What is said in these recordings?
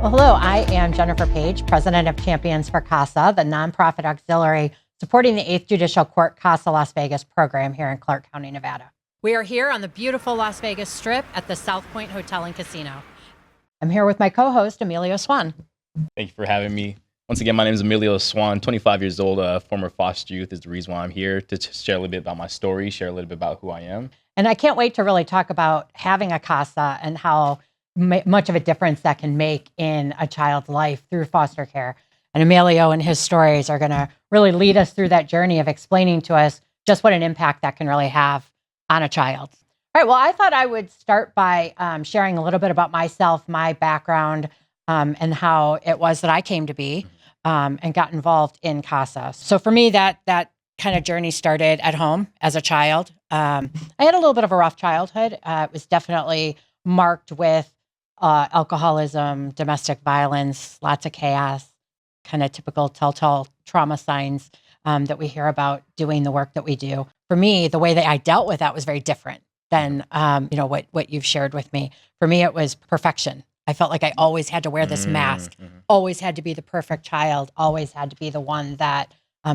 Well, hello, I am Jenifer Page, president of Champions for CASA, the nonprofit auxiliary supporting the 8th Judicial Court CASA Las Vegas program here in Clark County, Nevada. We are here on the beautiful Las Vegas Strip at the South Point Hotel and Casino. I'm here with my co-host, Emilio Swann. Thank you for having me. Once again, my name is Emilio Swann, 25 years old, former foster youth is the reason why I'm here, to share a little bit about my story, share a little bit about who I am. And I can't wait to really talk about having a CASA and how much of a difference that can make in a child's life through foster care. And Amelio and his stories are going to really lead us through that journey of explaining to us just what an impact that can really have on a child. All right, well, I thought I would start by sharing a little bit about myself, my background, and how it was that I came to be and got involved in CASA. So for me, that kind of journey started at home as a child. I had a little bit of a rough childhood. It was definitely marked with alcoholism, domestic violence, lots of chaos, kind of typical telltale trauma signs that we hear about doing the work that we do. For me, the way that I dealt with that was very different than what you've shared with me. For me, it was perfection. I felt like I always had to wear this mask, always had to be the perfect child, always had to be the one that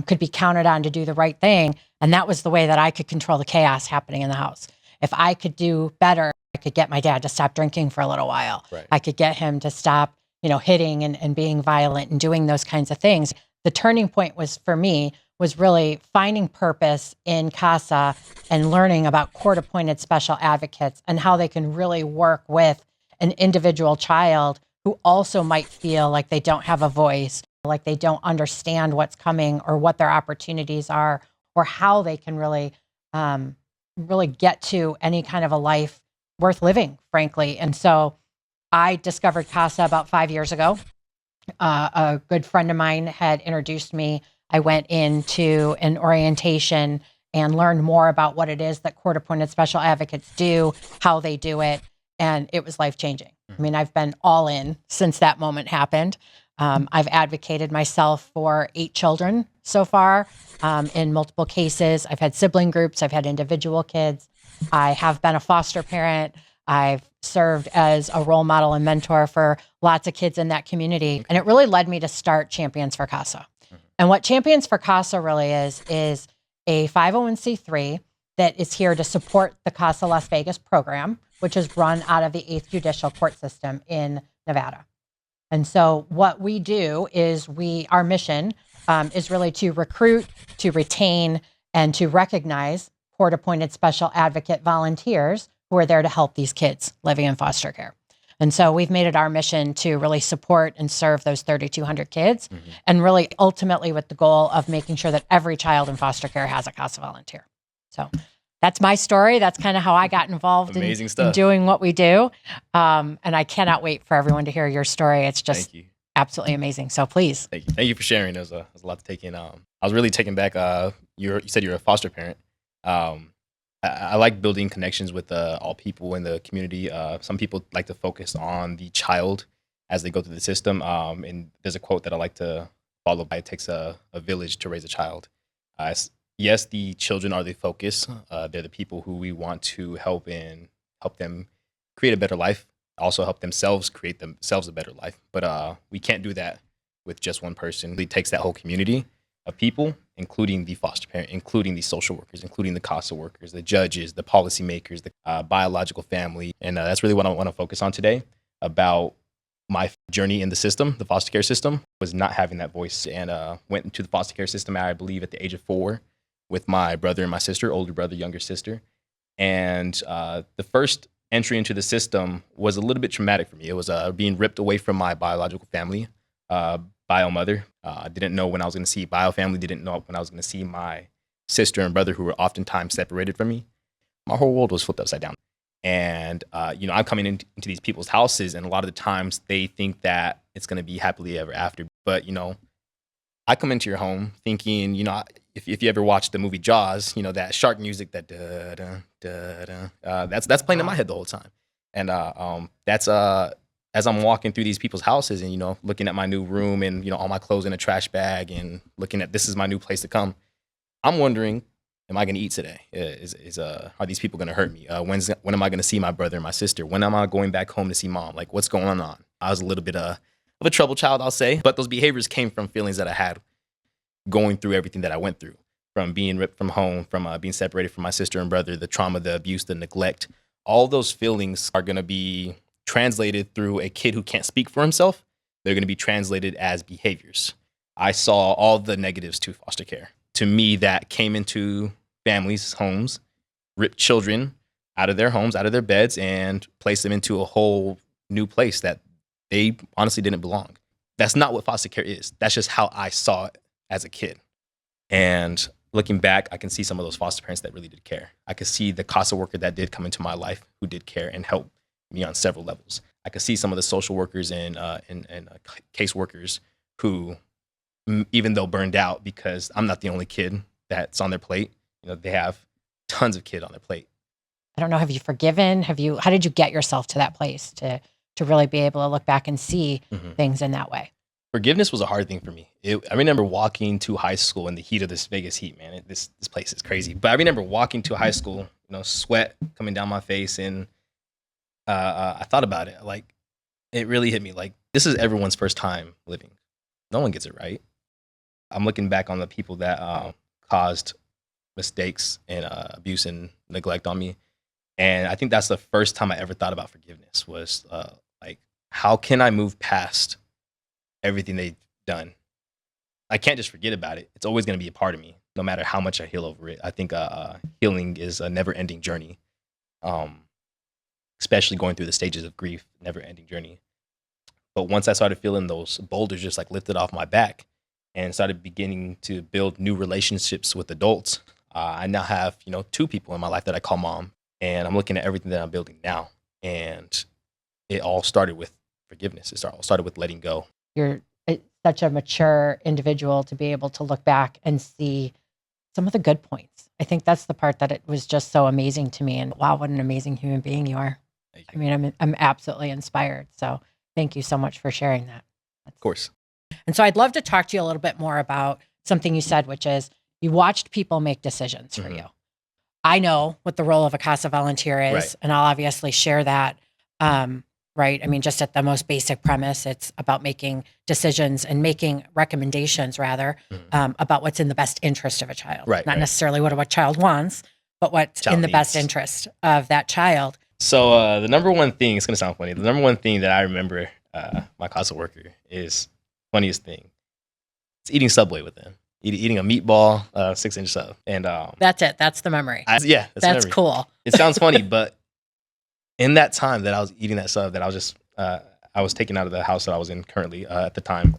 could be counted on to do the right thing. And that was the way that I could control the chaos happening in the house. If I could do better, I could get my dad to stop drinking for a little while. Right. I could get him to stop, hitting and being violent and doing those kinds of things. The turning point for me was really finding purpose in CASA and learning about court-appointed special advocates and how they can really work with an individual child who also might feel like they don't have a voice, like they don't understand what's coming or what their opportunities are, or how they can really get to any kind of a life worth living, frankly. And so I discovered CASA about 5 years ago. A good friend of mine had introduced me. I went into an orientation and learned more about what it is that court-appointed special advocates do, how they do it, and it was life-changing. I mean, I've been all in since that moment happened. I've advocated myself for 8 children so far in multiple cases. I've had sibling groups. I've had individual kids. I have been a foster parent. I've served as a role model and mentor for lots of kids in that community. And it really led me to start Champions for CASA. And what Champions for CASA really is a 501c3 that is here to support the CASA Las Vegas program, which is run out of the 8th Judicial Court system in Nevada. And so what we do is our mission is really to recruit, to retain, and to recognize court-appointed special advocate volunteers who are there to help these kids living in foster care. And so we've made it our mission to really support and serve those 3,200 kids, and really ultimately with the goal of making sure that every child in foster care has a CASA volunteer. So that's my story. That's kind of how I got involved in doing what we do. And I cannot wait for everyone to hear your story. It's just absolutely amazing. So please. Thank you for sharing. There's a lot to take in. I was really taken back. You said you're a foster parent. I like building connections with all people in the community. Some people like to focus on the child as they go through the system. And there's a quote that I like to follow by: "It takes a village to raise a child." Yes, the children are the focus. They're the people who we want to help them create a better life. Also help themselves create themselves a better life. But we can't do that with just one person. It takes that whole community of people, including the foster parent, including the social workers, including the CASA workers, the judges, the policymakers, the biological family. And that's really what I want to focus on today. About my journey in the system, the foster care system, was not having that voice, and went into the foster care system, I believe, at the age of 4 with my brother and my sister, older brother, younger sister. And the first entry into the system was a little bit traumatic for me. It was being ripped away from my biological family, bio mother. I didn't know when I was going to see bio family, didn't know when I was going to see my sister and brother, who were oftentimes separated from me. My whole world was flipped upside down. And, I'm coming into these people's houses, and a lot of the times they think that it's going to be happily ever after. But, I come into your home thinking, if you ever watched the movie Jaws, that shark music, that da-da, that's playing in my head the whole time. And that's as I'm walking through these people's houses and, looking at my new room and, all my clothes in a trash bag and looking at, this is my new place to come, I'm wondering, am I going to eat today? Are these people going to hurt me? When am I going to see my brother and my sister? When am I going back home to see mom? Like, what's going on? I was a little bit of a troubled child, I'll say. But those behaviors came from feelings that I had going through everything that I went through, from being ripped from home, from being separated from my sister and brother, the trauma, the abuse, the neglect. All those feelings are going to be translated through a kid who can't speak for himself. They're going to be translated as behaviors. I saw all the negatives to foster care. To me, that came into families' homes, ripped children out of their homes, out of their beds, and placed them into a whole new place that they honestly didn't belong. That's not what foster care is. That's just how I saw it as a kid. And looking back, I can see some of those foster parents that really did care. I could see the CASA worker that did come into my life who did care and help me on several levels. I could see some of the social workers and case workers who, even though burned out, because I'm not the only kid that's on their plate, they have tons of kids on their plate. I don't know, have you forgiven? How did you get yourself to that place to really be able to look back and see things in that way? Forgiveness was a hard thing for me. I remember walking to high school in the heat of this Vegas heat, man. This place is crazy. But I remember walking to high school, sweat coming down my face, and I thought about it. Like, it really hit me. Like, this is everyone's first time living. No one gets it right. I'm looking back on the people that caused mistakes and abuse and neglect on me. And I think that's the first time I ever thought about forgiveness was like, how can I move past everything they've done? I can't just forget about it. It's always going to be a part of me, no matter how much I heal over it. I think healing is a never-ending journey, especially going through the stages of grief, never-ending journey. But once I started feeling those boulders just like lifted off my back and started beginning to build new relationships with adults, I now have, 2 people in my life that I call mom. And I'm looking at everything that I'm building now. And it all started with forgiveness. It all started with letting go. You're such a mature individual to be able to look back and see some of the good points. I think that's the part that it was just so amazing to me. And wow, what an amazing human being you are. Thank you. I mean, I'm absolutely inspired. So thank you so much for sharing that. Of course. And so I'd love to talk to you a little bit more about something you said, which is you watched people make decisions for you. I know what the role of a CASA volunteer is, Right. and I'll obviously share that. Right. I mean, just at the most basic premise, it's about making decisions and making recommendations, rather, about what's in the best interest of a child. Right, Not right. necessarily what a child wants, but what's Child in the best needs. interest of that child. So the number one thing, it's going to sound funny. The number one thing that I remember my CASA worker is funniest thing. It's eating Subway with them. Eating a meatball, 6-inch sub. And That's it. That's the memory. that's That's the memory. cool. It sounds funny, but in that time that I was eating that sub, that I was just I was taken out of the house that I was in currently at the time,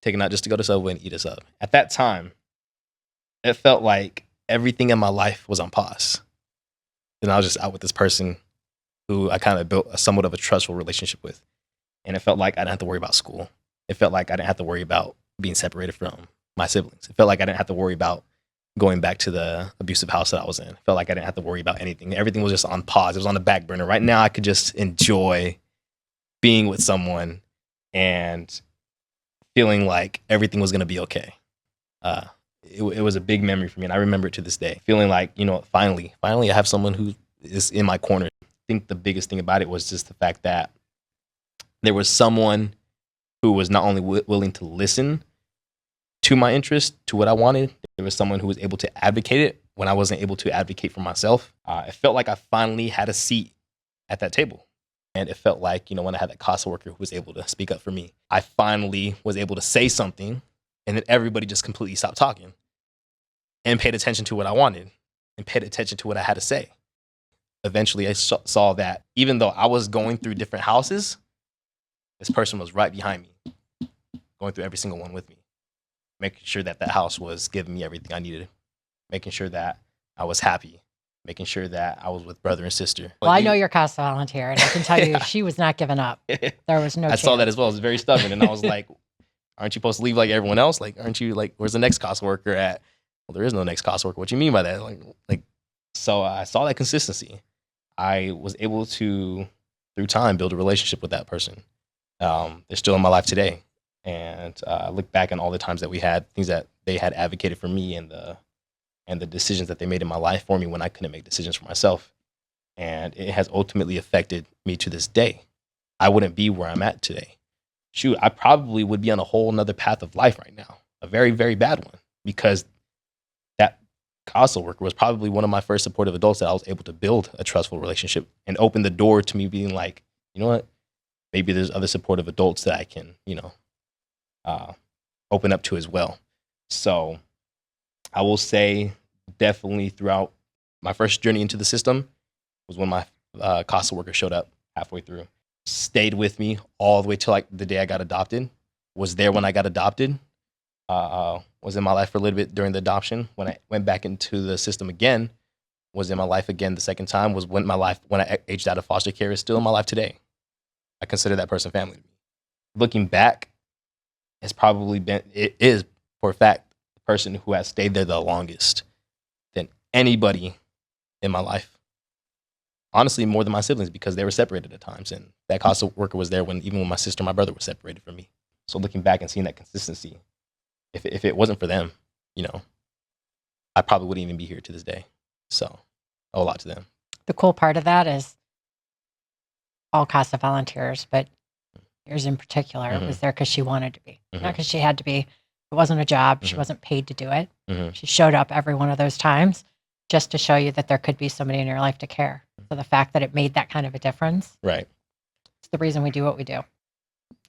taken out just to go to Subway and eat a sub. At that time, it felt like everything in my life was on pause. And I was just out with this person who I kind of built somewhat of a trustful relationship with. And it felt like I didn't have to worry about school. It felt like I didn't have to worry about being separated from my siblings. It felt like I didn't have to worry about going back to the abusive house that I was in. It felt like I didn't have to worry about anything. Everything was just on pause. It was on the back burner. Right now, I could just enjoy being with someone and feeling like everything was going to be okay. It was a big memory for me, and I remember it to this day. Feeling like, finally I have someone who is in my corner. I think the biggest thing about it was just the fact that there was someone who was not only willing to listen to my interest, to what I wanted. There was someone who was able to advocate it when I wasn't able to advocate for myself. It felt like I finally had a seat at that table. And it felt like, when I had that CASA worker who was able to speak up for me, I finally was able to say something, and then everybody just completely stopped talking and paid attention to what I wanted and paid attention to what I had to say. Eventually, I saw that even though I was going through different houses, this person was right behind me, going through every single one with me, making sure that house was giving me everything I needed, making sure that I was happy, making sure that I was with brother and sister. Well, I know you're a CASA volunteer, and I can tell you she was not giving up. There was no I chance. saw that as well. I was very stubborn, and I was like, aren't you supposed to leave like everyone else? Like, aren't you like, where's the next CASA worker at? Well, there is no next CASA worker. What do you mean by that? So I saw that consistency. I was able to, through time, build a relationship with that person. They're still in my life today. And I look back on all the times that we had, things that they had advocated for me, and the decisions that they made in my life for me when I couldn't make decisions for myself. And it has ultimately affected me to this day. I wouldn't be where I'm at today shoot, I probably would be on a whole nother path of life right now, a very, very bad one, because that CASA worker was probably one of my first supportive adults that I was able to build a trustful relationship and open the door to me being like, you know what, maybe there's other supportive adults that I can, open up to as well. So I will say definitely throughout my first journey into the system was when my CASA worker showed up halfway through, stayed with me all the way till like the day I got adopted, was there when I got adopted, was in my life for a little bit during the adoption. When I went back into the system again, was in my life again the second time, was when I aged out of foster care, is still in my life today. I consider that person family to me. Looking back, it is for a fact the person who has stayed there the longest than anybody in my life. Honestly, more than my siblings, because they were separated at times. And that CASA worker was there even when my sister and my brother were separated from me. So looking back and seeing that consistency, if it wasn't for them, I probably wouldn't even be here to this day. So a lot to them. The cool part of that is all CASA volunteers, but yours in particular, was there because she wanted to be, not because she had to be. It wasn't a job. She wasn't paid to do it. She showed up every one of those times just to show you that there could be somebody in your life to care. So the fact that it made that kind of a difference, right? It's the reason we do what we do.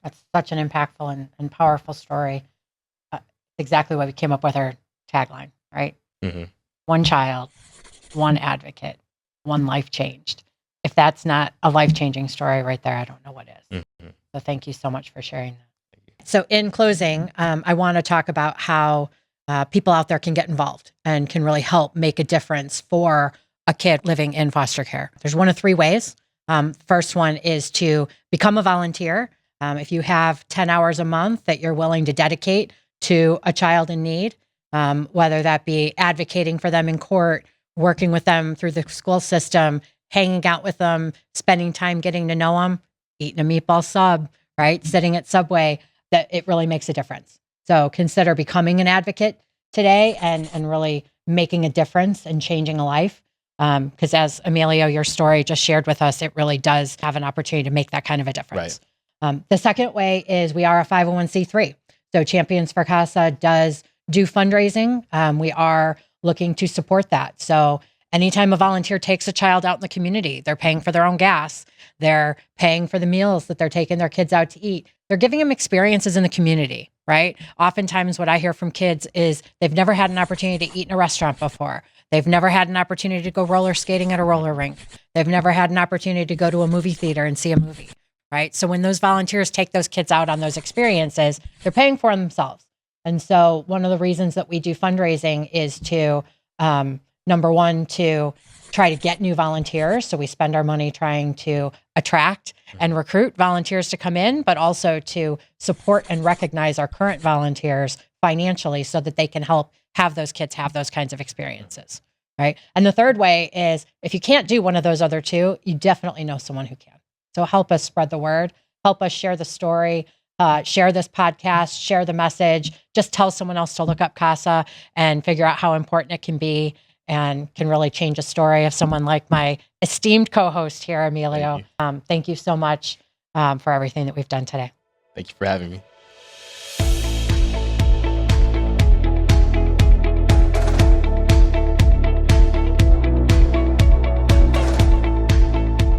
That's such an impactful and powerful story. Exactly why we came up with our tagline, right? One child, one advocate, one life changed. If that's not a life-changing story right there, I don't know what is. So thank you so much for sharing that. So in closing, I want to talk about how people out there can get involved and can really help make a difference for a kid living in foster care. There's one of three ways. First one is to become a volunteer. If you have 10 hours a month that you're willing to dedicate to a child in need, whether that be advocating for them in court, working with them through the school system, hanging out with them, spending time getting to know them, eating a meatball sub, right? Sitting at Subway, that it really makes a difference. So consider becoming an advocate today and really making a difference and changing a life. Because as Amelio, your story just shared with us, it really does have an opportunity to make that kind of a difference. Right. The second way is we are a 501c3. So Champions for CASA does do fundraising. We are looking to support that. So anytime a volunteer takes a child out in the community, they're paying for their own gas. They're paying for the meals that they're taking their kids out to eat. They're giving them experiences in the community, right? Oftentimes what I hear from kids is they've never had an opportunity to eat in a restaurant before. They've never had an opportunity to go roller skating at a roller rink. They've never had an opportunity to go to a movie theater and see a movie, right? So when those volunteers take those kids out on those experiences, they're paying for them themselves. And so one of the reasons that we do fundraising is to, number one, to try to get new volunteers. So we spend our money trying to attract and recruit volunteers to come in, but also to support and recognize our current volunteers financially so that they can help have those kids have those kinds of experiences, right? And the third way is if you can't do one of those other two, you definitely know someone who can. So help us spread the word, help us share the story, share this podcast, share the message, just tell someone else to look up CASA and figure out how important it can be and can really change a story of someone like my esteemed co-host here, Emilio. Thank you so much for everything that we've done today. Thank you for having me.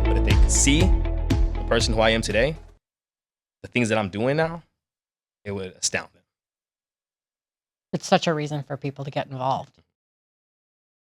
But if they could see the person who I am today, the things that I'm doing now, it would astound them. It's such a reason for people to get involved.